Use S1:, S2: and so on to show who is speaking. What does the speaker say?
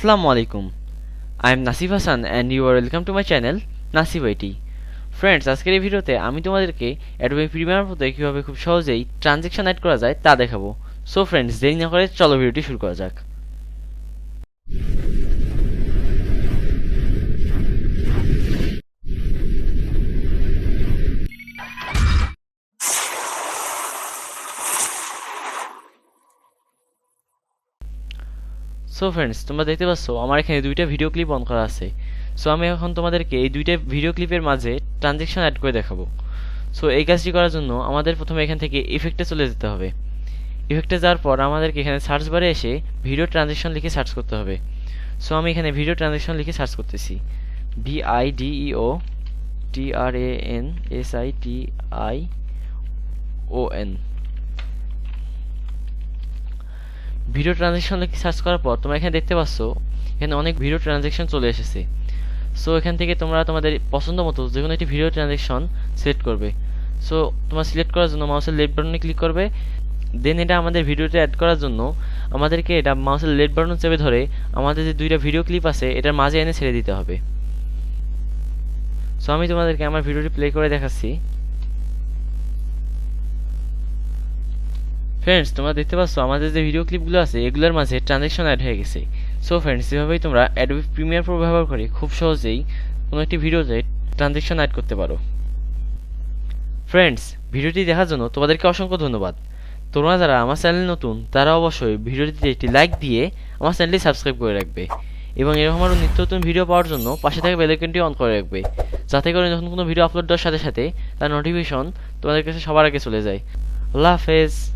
S1: Assalamu alaikum. I am Nasib Hassan and you are welcome to my channel Nasib IT. Friends, আজকের এই ভিডিওতে আমি তোমাদেরকে Adobe Premiere মধ্যে কীভাবে খুব সহজেই ট্রানজ্যাকশন অ্যাড করা যায় তা দেখাবো। সো ফ্রেন্ডস, দেরি না করে চলো ভিডিওটি শুরু করা যাক। সো ফ্রেন্ডস, তোমরা দেখতে পাচ্ছ আমার এখানে দুইটা ভিডিও ক্লিপ অন করা আছে। সো আমি এখন তোমাদেরকে এই দুইটা ভিডিও ক্লিপের মাঝে ট্রানজ্যাকশন অ্যাড করে দেখাবো। সো এই কাজটি করার জন্য আমাদের প্রথমে এখান থেকে ইফেক্টে চলে যেতে হবে। ইফেক্টে যাওয়ার পর আমাদেরকে এখানে সার্চ বারে এসে ভিডিও ট্রানজ্যাকশন লিখে সার্চ করতে হবে। সো আমি এখানে ভিডিও ট্রানজ্যাকশন লিখে সার্চ করতেছি, VIDEO TRANSITION। ভিডিও ট্রানজ্যাকশন লিখে সার্চ করার পর তোমরা এখানে দেখতে পাচ্ছ এখানে অনেক ভিডিও ট্রানজ্যাকশন চলে এসেছে। সো এখান থেকে তোমরা তোমাদের পছন্দ মতো যে কোনো একটি ভিডিও ট্রানজ্যাকশন সিলেক্ট করবে। সো তোমরা সিলেক্ট করার জন্য মাউসের লেফট বাটনে ক্লিক করবে। দেন এটা আমাদের ভিডিওতে অ্যাড করার জন্য আমাদেরকে এটা মাউসের লেফট বাটন চেপে ধরে আমাদের যে দুইটা ভিডিও ক্লিপ আছে এটার মাঝে এনে ছেড়ে দিতে হবে। সো আমি তোমাদেরকে আমার ভিডিওটি প্লে করে দেখাচ্ছি। ফ্রেন্ডস, তোমরা দেখতে পাচ্ছ আমাদের যে ভিডিও ক্লিপগুলো আছে এগুলোর মাঝে ট্রানজ্যাকশন অ্যাড হয়ে গেছে। সো ফ্রেন্ডস, এভাবেই তোমরা অ্যাডোবি প্রিমিয়ার প্রো ব্যবহার করে খুব সহজেই কোনো একটি ভিডিওতে ট্রানজ্যাকশন অ্যাড করতে পারো। ফ্রেন্ডস, ভিডিওটি দেখার জন্য তোমাদেরকে অসংখ্য ধন্যবাদ। তোমরা যারা আমার চ্যানেল নতুন তারা অবশ্যই ভিডিওটিতে একটি লাইক দিয়ে আমার চ্যানেলটি সাবস্ক্রাইব করে রাখবে এবং এরকম আরও নিত্য নতুন ভিডিও পাওয়ার জন্য পাশে থাকা বেল আইকনটি অন করে রাখবে, যাতে করে যখন কোনো ভিডিও আপলোড দেওয়ার সাথে সাথে তার নোটিফিকেশন তোমাদের কাছে সবার আগে চলে যায়। আল্লাহ হাফেজ।